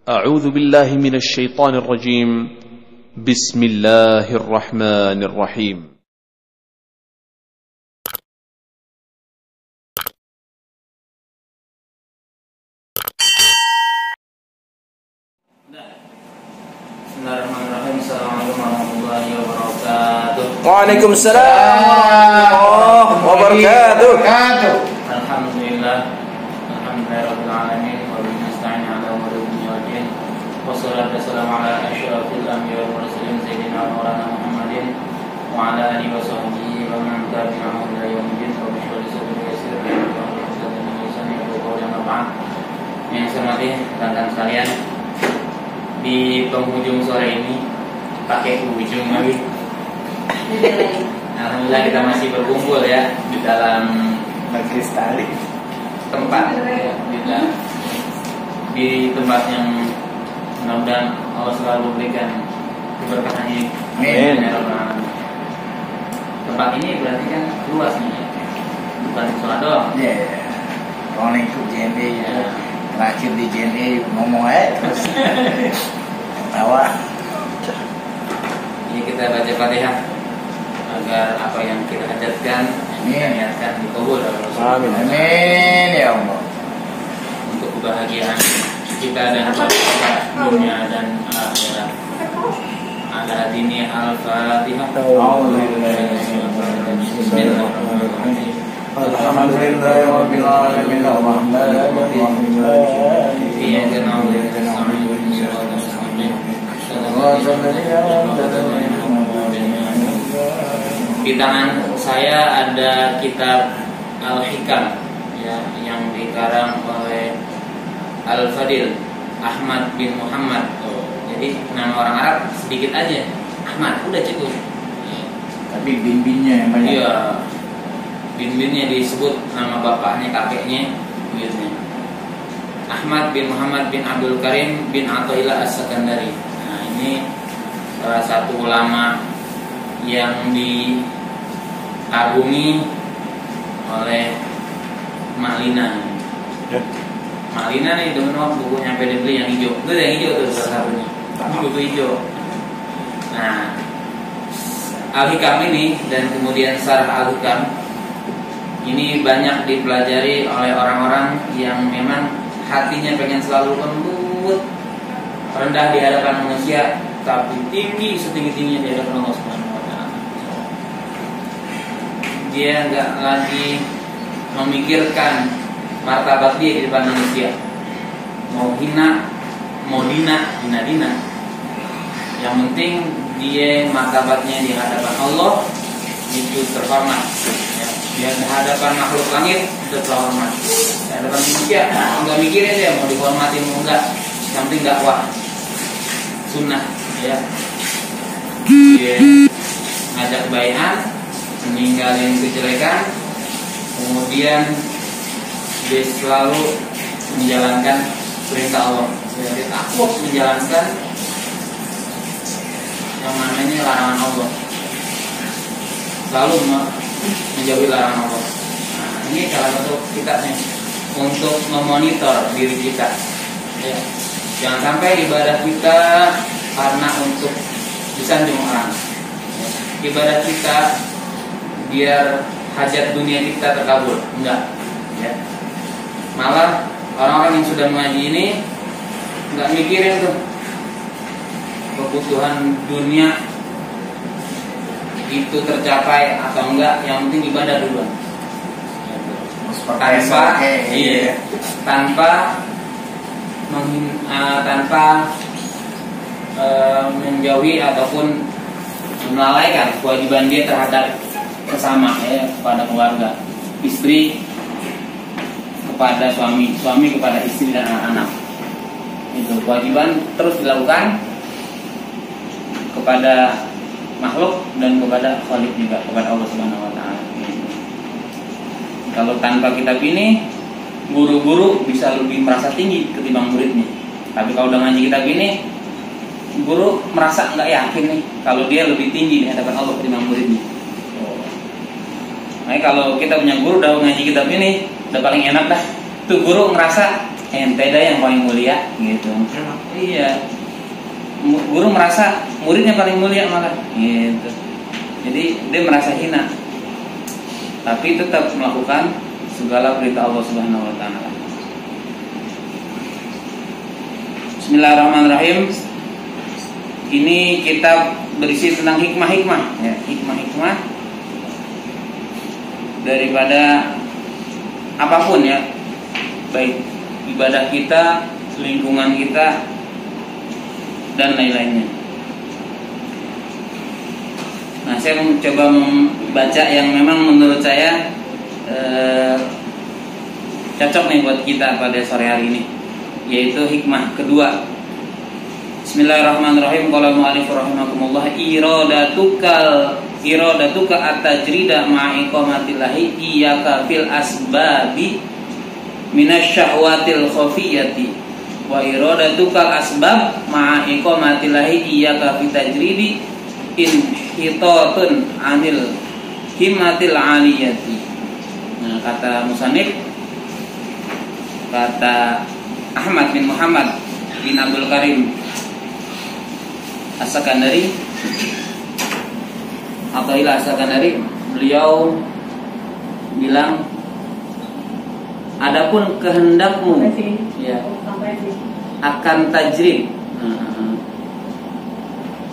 أعوذ بالله من الشيطان الرجيم. بسم الله الرحمن الرحيم. Bismillahirrahmanirrahim. Assalamualaikum warahmatullahi wabarakatuh. Waalaikumsalam warahmatullahi wabarakatuh. Alhamdulillah. Alhamdulillahirabbil alamin wa bihi nasta'in 'ala umuri dunya wad din. Wassalatu wassalamu ala asyrafil anbiya'i wal mursalin sayyidina wa maulana Muhammadin wa ala alihi wa sahbihi wa man tabi'ahum ila yaumil din. Wa bisyari sadri yassir wa bisyari lisani wa qawlan ma'an. Yang saya hormati rekan sekalian, di penghujung sore ini pakai ujung lagi. Alhamdulillah kita masih berkumpul ya di dalam Majelis Ta'lim tempat ya, di tempat yang mudah-mudahan Allah selalu berikan keberkahannya. Amin. Tempat ini berarti kan luas nih, bukan sholat doang. Ya, orang ikut JNE ya. Terakhir di JNE ngomong terus tawa. Ini kita baca Fatihah agar apa yang kita hajatkan kita niatkan dikabul oleh Allah. Amin. Amin ya Allah. Untuk kebahagiaan kita dan keluarga dunia dan akhirat. Ada dini Al-Fatihah. Bismillahirrahmanirrahim. Alhamdulillahirabbil alamin arrahmanir rahim. Iyyaka na'budu wa iyyaka nasta'in. Di tangan saya ada kitab Al-Hikam ya, yang dikarang oleh Al-Fadil Ahmad bin Muhammad. Jadi nama orang Arab sedikit aja, Ahmad, udah cukup. Tapi bin-binnya yang banyak. Iya, bin-binnya disebut nama bapaknya, kakeknya gitu. Ahmad bin Muhammad bin Abdul Karim bin Athaillah As-Sakandari. Nah, ini salah satu ulama yang diagungi oleh Maklina. Maklina nih teman-teman, buku nyampe dibeli yang hijau. Itu yang hijau tuh salah satunya. Ini buku hijau. Nah, Al-Hikam ini dan kemudian Syarah Al-Hikam ini banyak dipelajari oleh orang-orang yang memang hatinya pengen selalu lembut, rendah di hadapan manusia, tapi tinggi setinggi-tingginya di hadapan Allah Subhanahu wa taala. Dia enggak lagi memikirkan martabat dia di depan manusia. Mau hina, mau dina. Yang penting dia martabatnya di hadapan Allah itu terhormat. Ya, di hadapan makhluk langit itu terhormat. Di hadapan manusia enggak mikirin dia mau dihormati mau enggak. Yang penting dakwah sunnah ya. Dia ngajak kebaikan, meninggalin kejelekan, kemudian dia selalu menjalankan perintah Allah. Dia takut menjalankan yang namanya larangan Allah, selalu menjauhi larangan Allah. Nah, ini salah satu kitabnya untuk memonitor diri kita ya. Jangan sampai ibadah kita karena untuk disanjung orang ya. Ibadah kita biar hajat dunia kita terkabul, enggak ya. Malah orang-orang yang sudah mengaji ini enggak mikirin tuh kebutuhan dunia itu tercapai atau enggak, yang penting ibadah dulu. Tanpa menjauhi ataupun melalaikan kewajiban dia terhadap sesama ya, kepada keluarga, istri kepada suami, suami kepada istri dan anak-anak. Itu kewajiban terus dilakukan kepada makhluk dan kepada Khalik juga, kepada Allah Subhanahu wa taala. Kalau tanpa kitab ini, guru-guru bisa lebih merasa tinggi ketimbang muridnya. Tapi kalau udah ngaji kitab ini, guru merasa nggak yakin nih kalau dia lebih tinggi di hadapan Allah ketimbang muridnya. Nah, kalau kita punya guru udah ngaji kitab ini, udah paling enak dah. Tuh guru ngerasa ente dah yang paling mulia gitu. Iya, guru merasa muridnya paling mulia malah gitu. Jadi dia merasa hina, tapi tetap melakukan segala perintah Allah Subhanahu wa taala. Bismillahirrahmanirrahim. Ini kitab berisi tentang hikmah-hikmah ya, hikmah-hikmah daripada apapun ya, baik ibadah kita, lingkungan kita, dan lain-lainnya. Nah, saya mencoba membaca yang memang menurut saya cocok nih buat kita pada sore hari ini, yaitu hikmah kedua. Bismillahirrahmanirrahim. Qala mu'allif rahimakumullah, iradatuka at-tajrida ma'iqamatillahi iyyaka fil asbabi minasyahwatil khafiyati wa iradatuka asbab ma'iqamatillahi iyyaka fit tajridi inhitatun anil himmatil aliyati. Nah, kata musannif, kata Ahmad bin Muhammad bin Abdul Karim As-Sakandari Athaillah As-Sakandari, beliau bilang, adapun kehendakmu ya akan tajrid.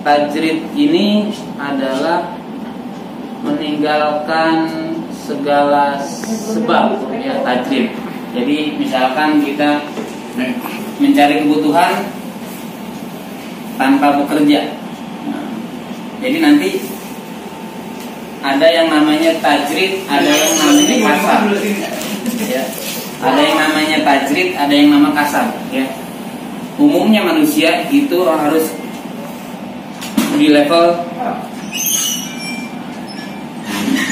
Tajrid ini adalah meninggalkan segala sebab ya, tajrid. Jadi misalkan kita mencari kebutuhan tanpa bekerja. Jadi nanti ada yang namanya tajrid, ada yang namanya kasar. Ya. Ada yang namanya tajrid, ada yang nama kasar. Ya. Umumnya manusia itu harus di level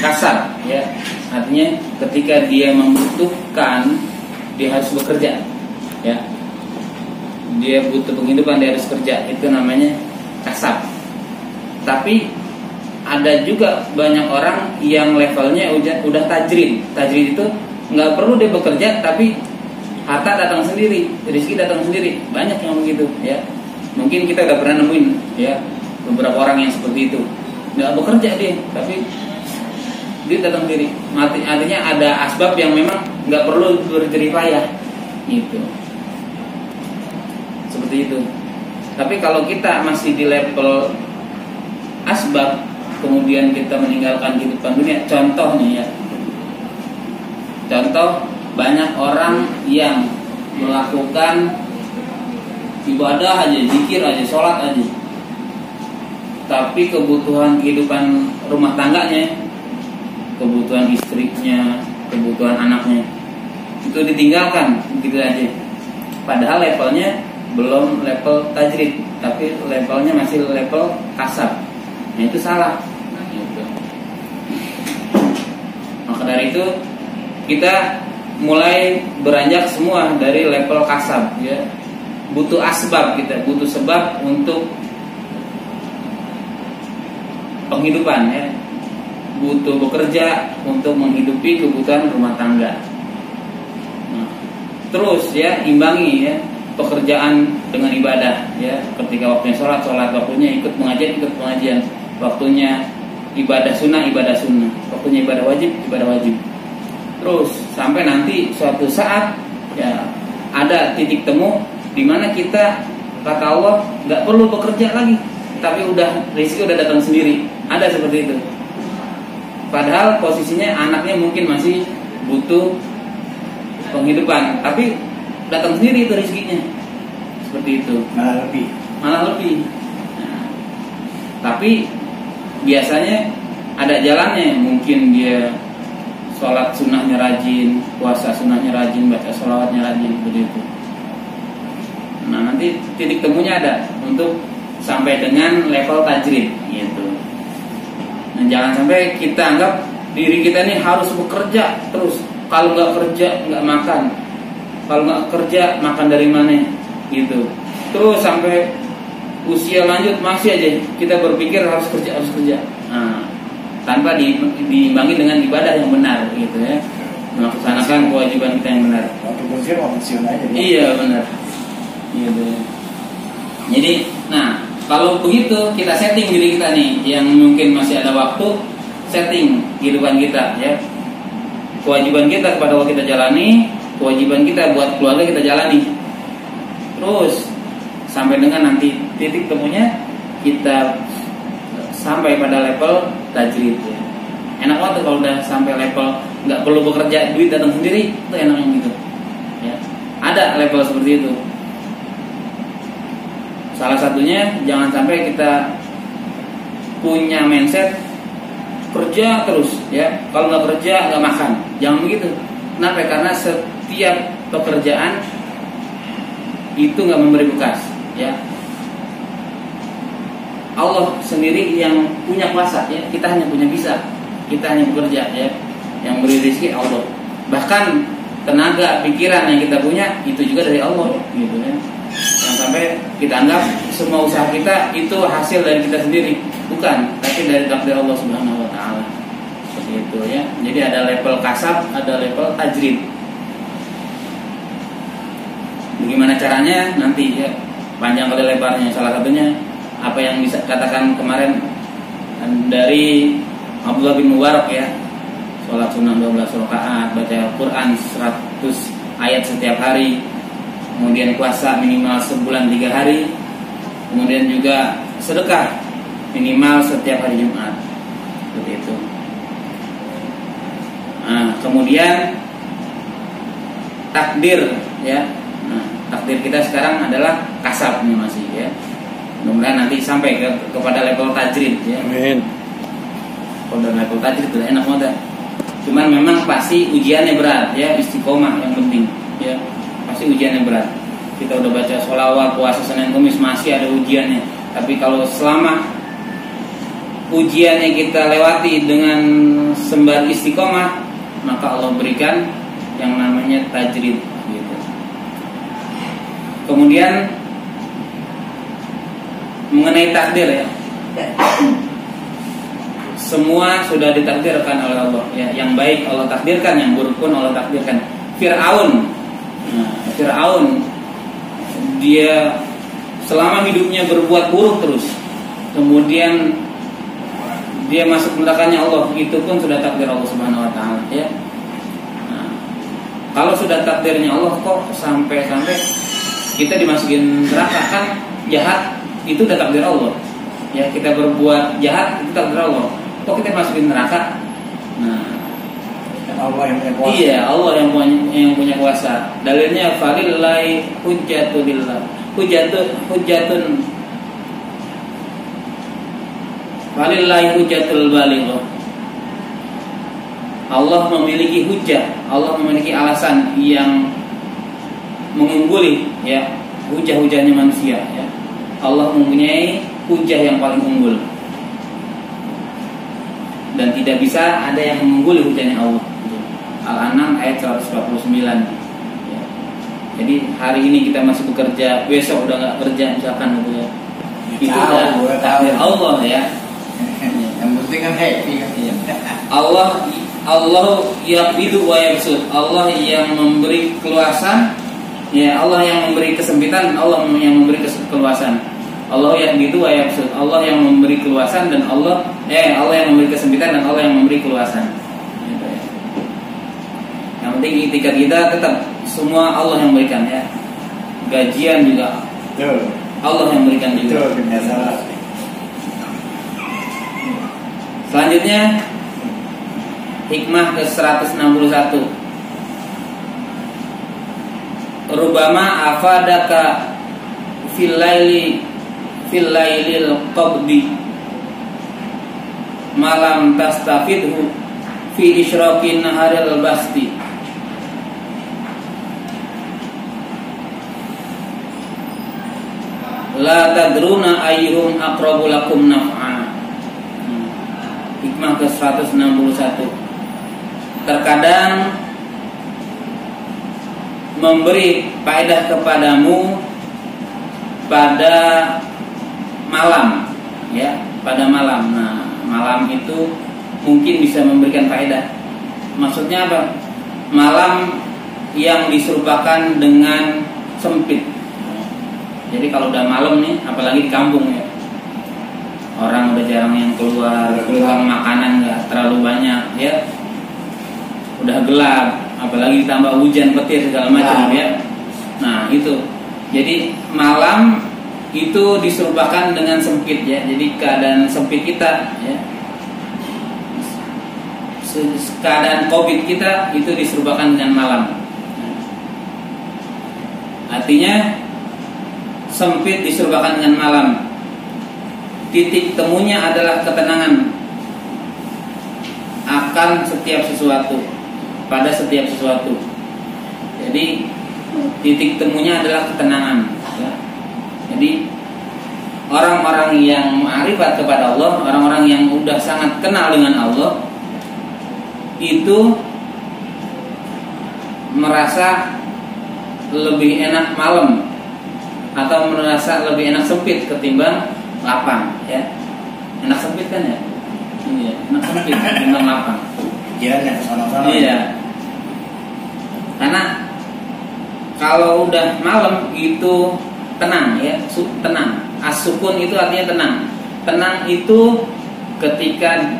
kasar. Ya. Artinya ketika dia membutuhkan, dia harus bekerja. Ya. Dia butuh penghidupan, dia harus kerja. Itu namanya kasab. Tapi ada juga banyak orang yang levelnya udah tajrid. Tajrid itu nggak perlu dia bekerja, tapi harta datang sendiri, rezeki datang sendiri. Banyak yang begitu ya. Mungkin kita udah pernah nemuin ya beberapa orang yang seperti itu. Nggak bekerja dia, tapi dia datang sendiri. Artinya ada asbab yang memang nggak perlu berjerih payah gitu. Seperti itu. Tapi kalau kita masih di level asbab, kemudian kita meninggalkan kehidupan dunia, contohnya ya, contoh banyak orang yang melakukan ibadah aja, zikir aja, sholat aja, tapi kebutuhan kehidupan rumah tangganya, kebutuhan istrinya, kebutuhan anaknya, itu ditinggalkan begitu aja. Padahal levelnya belum level tajrid, tapi levelnya masih level kasab. Nah, itu salah. Gitu. Maka dari itu kita mulai beranjak semua dari level kasab. Ya. Butuh asbab, kita butuh sebab untuk penghidupan. Ya. Butuh bekerja untuk menghidupi kebutuhan rumah tangga. Nah, terus ya imbangi ya pekerjaan dengan ibadah ya. Ketika waktunya sholat, waktunya ikut pengajian, waktunya ibadah sunnah, waktunya ibadah wajib. Terus sampai nanti suatu saat ya ada titik temu di mana kita, kata Allah, nggak perlu bekerja lagi, tapi rezeki udah datang sendiri. Ada seperti itu. Padahal posisinya anaknya mungkin masih butuh penghidupan, tapi datang sendiri itu rezekinya. Seperti itu. Malah lebih. Nah, tapi biasanya ada jalannya. Mungkin dia sholat sunnahnya rajin, puasa sunnahnya rajin, baca sholawatnya rajin, begitu. Nah, nanti titik temunya ada untuk sampai dengan level tajrid gitu. Nah, jangan sampai kita anggap diri kita ini harus bekerja terus. Kalau nggak kerja nggak makan. Kalau nggak kerja makan dari mana gitu. Terus sampai usia lanjut masih aja kita berpikir harus kerja. Nah, tanpa diimbangi dengan ibadah yang benar gitu ya. melaksanakan kewajiban kita yang benar. Waktu pensiun aja. Iya benar. Gitu. Jadi, nah kalau begitu kita setting diri kita nih, yang mungkin masih ada waktu, setting kehidupan kita ya. Kewajiban kita kepada Allah kita jalani, kewajiban kita buat keluarga kita jalani. Terus sampai dengan nanti titik temunya kita sampai pada level tajrid ya. Enak banget kalau udah sampai level nggak perlu bekerja, duit datang sendiri, itu enaknya gitu. Ya. Ada level seperti itu. Salah satunya jangan sampai kita punya mindset kerja terus ya. Kalau nggak kerja nggak makan. Jangan begitu. Kenapa? Karena setiap pekerjaan itu nggak memberi bekas ya. Allah sendiri yang punya kuasa ya. Kita hanya punya bisa. Kita hanya bekerja ya. Yang beri rezeki Allah. Bahkan tenaga, pikiran yang kita punya itu juga dari Allah gitu ya. Jangan sampai kita anggap semua usaha kita itu hasil dari kita sendiri, bukan, tapi dari takdir Allah Subhanahu wa taala. Seperti itu ya. Jadi ada level kasab, ada level tajrid. Bagaimana caranya nanti ya, panjang kali lebarnya. Salah satunya apa yang bisa katakan kemarin dari Abdullah bin Mubarak ya. Sholat sunnah 12 rakaat, baca Al-Quran 100 ayat setiap hari, kemudian puasa minimal sebulan 3 hari, kemudian juga sedekah minimal setiap hari Jumat. Seperti itu. Nah, kemudian takdir ya. Nah, takdir kita sekarang adalah kasab nih masih ya. Mudah-mudahan nanti sampai kepada level tajrid ya. Amin. Kalau level tajrid itu enak banget. Cuman memang pasti ujiannya berat ya, istiqomah yang penting ya. Pasti ujiannya berat. Kita udah baca sholawat, puasa Senin Kamis masih ada ujiannya. Tapi kalau selama ujiannya kita lewati dengan sembari istiqomah, maka Allah berikan yang namanya tajrid gitu. Kemudian mengenai takdir ya. Semua sudah ditakdirkan oleh Allah ya. Yang baik Allah takdirkan, yang buruk pun Allah takdirkan. Fir'aun, Fir'aun dia selama hidupnya berbuat buruk terus, kemudian dia masuk nerakanya Allah, itu pun sudah takdir Allah Subhanahu wa taala ya. Nah, kalau sudah takdirnya Allah, kok sampai kita dimasukin neraka? Kan jahat itu udah takdir Allah ya. Kita berbuat jahat itu takdir Allah, kok kita masukin neraka? Nah, Allah yang punya kuasa. iya, Allah yang punya kuasa. Dalilnya falillahi hujjatulillah. Hujjatun falillahi hujjatul balighah. Allah memiliki hujjah, Allah memiliki alasan yang mengungguli ya, hujah-hujahnya manusia ya. Allah mempunyai hujah yang paling unggul. Dan tidak bisa ada yang mengungguli hujahnya Allah. Al-An'am ayat 149 ya. Jadi hari ini kita masih bekerja, besok udah nggak kerja misalkan gitu ya. Itu udah takdir Allah ya. Yang penting kan happy kan. Ya. Allah yaqbidu wa yabsut. Allah yang memberi keluasan ya, Allah yang memberi kesempitan, Allah yang memberi keluasan. Allah yaqbidu wa yabsut. Allah yang memberi keluasan dan Allah yang memberi kesempitan dan Allah yang memberi keluasan. Yang penting itikad kita tetap semua Allah yang berikan ya. Gajian juga Betul. Allah yang berikan juga. Betul, benar salah. Selanjutnya hikmah ke-161. Rubama afadaka fil lailil qabdi malam tastafidhu fi isyraqin naharil basti. La tadruna ayyuhum aqrabu lakum naf'a. Hikmah ke-161. Terkadang memberi faedah kepadamu pada malam ya, pada malam. Nah, malam itu mungkin bisa memberikan faedah. Maksudnya apa? malam yang diserupakan dengan sempit. Jadi kalau udah malam nih, apalagi di kampung ya, orang udah jarang yang keluar, makanan nggak terlalu banyak ya, udah gelap, apalagi ditambah hujan petir segala macam ya. Nah itu, jadi malam itu diserupakan dengan sempit ya. Jadi keadaan sempit kita ya, keadaan COVID kita itu diserupakan dengan malam. Artinya sempit diserupakan dengan malam. Titik temunya adalah ketenangan akan setiap sesuatu, pada setiap sesuatu. Jadi titik temunya adalah ketenangan ya. Jadi orang-orang yang ma'rifat kepada Allah, orang-orang yang udah sangat kenal dengan Allah, itu merasa lebih enak malam atau merasa lebih enak sempit ketimbang lapang ya. Enak sempit kan ya? Iya, enak sempit ketimbang lapang. Jalan sama-sama. Iya. Karena kalau udah malam itu tenang ya, tenang. As-sukun itu artinya tenang. Tenang itu ketika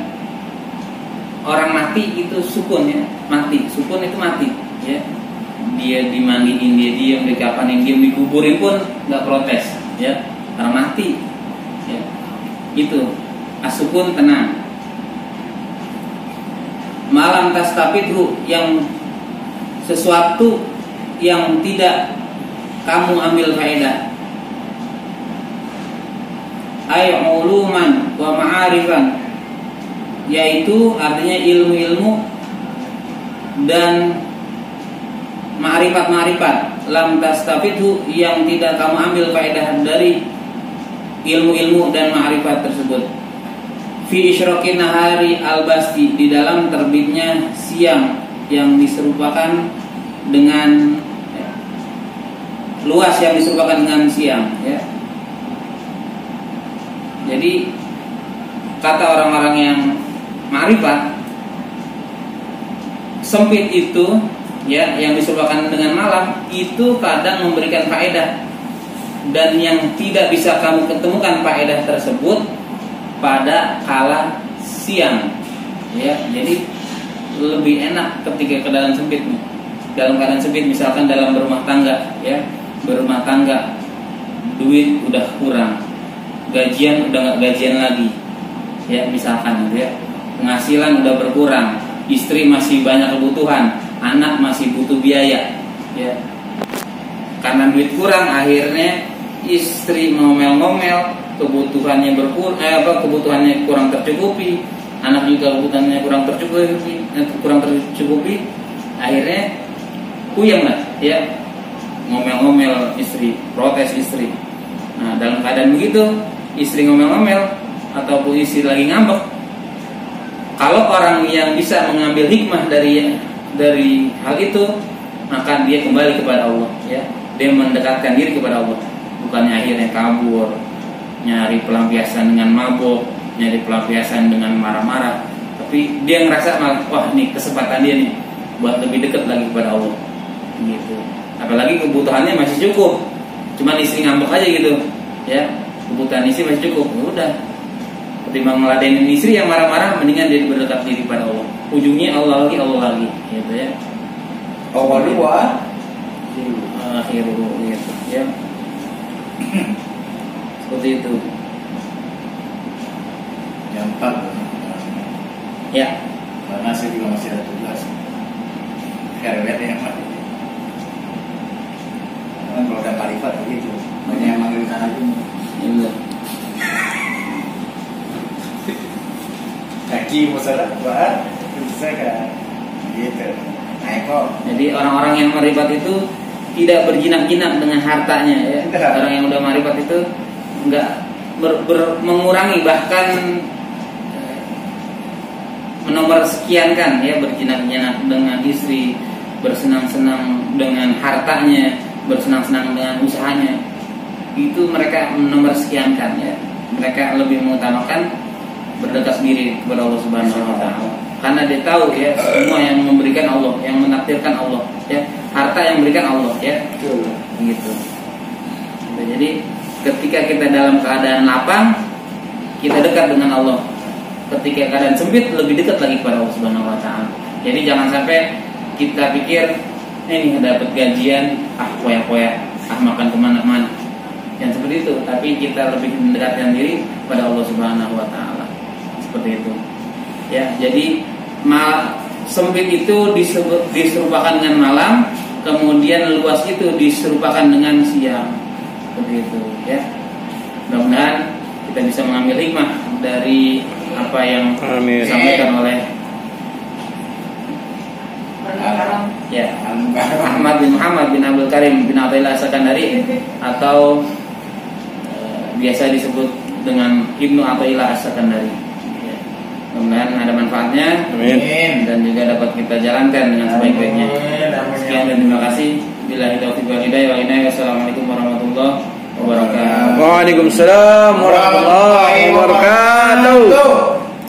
orang mati itu sukun ya, mati. Sukun itu mati ya. Dia dimandiin, dia diam, dikapanin, diam, dikuburin pun nggak protes ya, orang mati ya. Itu as-sukun, tenang. Malam tastafidhu, yang sesuatu yang tidak kamu ambil faedah. Ay uluman wa ma'arifan, yaitu artinya ilmu-ilmu dan ma'rifat-ma'rifat. Lam tastafidhu, yang tidak kamu ambil faedah dari ilmu-ilmu dan ma'rifat tersebut. Fi isyraqin nahari al-basti, di dalam terbitnya siang yang diserupakan dengan luas, yang diserupakan dengan siang ya. Jadi kata orang-orang yang ma'rifat, sempit itu ya, yang diserupakan dengan malam itu kadang memberikan faedah, dan yang tidak bisa kamu ketemukan faedah tersebut pada kala siang ya. Jadi lebih enak ketika keadaan sempit nih. Dalam keadaan sempit, misalkan dalam berumah tangga ya, berumah tangga, duit udah kurang, gajian udah nggak gajian lagi ya, misalkan ya, penghasilan udah berkurang, istri masih banyak kebutuhan, anak masih butuh biaya ya. Karena duit kurang, akhirnya istri ngomel-ngomel, kebutuhannya berkurang, kebutuhannya kurang tercukupi, anak juga kebutuhannya kurang tercukupi, akhirnya puyeng lah ya, ngomel-ngomel istri, protes istri. Nah, dalam keadaan begitu, istri ngomel-ngomel ataupun istri lagi ngambek, kalau orang yang bisa mengambil hikmah dari hal itu, maka dia kembali kepada Allah ya. Dia mendekatkan diri kepada Allah, bukannya akhirnya kabur, nyari pelampiasan dengan mabuk, nyari pelampiasan dengan marah-marah, tapi dia ngerasa malah, wah ini kesempatan dia nih buat lebih dekat lagi kepada Allah gitu. Apalagi kebutuhannya masih cukup, cuman istri ngambek aja gitu ya, kebutuhan istri masih cukup, udah, ketimbang ngeladenin istri yang marah-marah, mendingan dia berdekat diri pada Allah. Ujungnya Allah lagi gitu ya. Awal dua akhiru gitu ya. Seperti itu. Yang 4 ya. Karena saya juga masih ada tugas herwet yang mati. Kan kalau udah marifat begitu, banyak yang manggil tanah gunung. Iya. Kaki musalah buat bisa kan gitu. Naik kok. Jadi orang-orang yang marifat itu tidak berjinak-jinak dengan hartanya ya. Orang yang udah marifat itu enggak mengurangi, bahkan menomor sekian kan ya, berjinak-jinak dengan istri, bersenang-senang dengan hartanya, bersenang-senang dengan usahanya. Itu mereka menomor sekian kan ya. Mereka lebih mengutamakan berdekat diri kepada Allah Subhanahu wa taala. karena dia tahu ya semua yang memberikan Allah, yang menakdirkan Allah, ya harta yang memberikan Allah, ya gitu. Jadi ketika kita dalam keadaan lapang, kita dekat dengan Allah. Ketika keadaan sempit, lebih dekat lagi kepada Allah Subhanahu Wa Taala. Jadi jangan sampai kita pikir ini dapat gajian, poya-poya, makan kemana-mana, yang seperti itu. Tapi kita lebih mendekatkan diri pada Allah Subhanahu Wa Taala. Seperti itu. Ya, jadi sempit itu diserupakan dengan malam, kemudian luas itu diserupakan dengan siang. Seperti itu, ya. Mudah-mudahan kita bisa mengambil hikmah dari apa yang disampaikan oleh Ahmad bin Muhammad bin Abdul Karim bin Athaillah As-Sakandari, atau biasa disebut dengan Ibnu Athaillah As-Sakandari. Mudah-mudahan ada manfaatnya. Amin. Dan juga dapat kita jalankan dengan sebaik-baiknya. Sekian dan terima kasih. Billahi taufiq wal hidayah. Wassalamualaikum warahmatullahi wabarakatuh. Waalaikumsalam warahmatullahi wabarakatuh.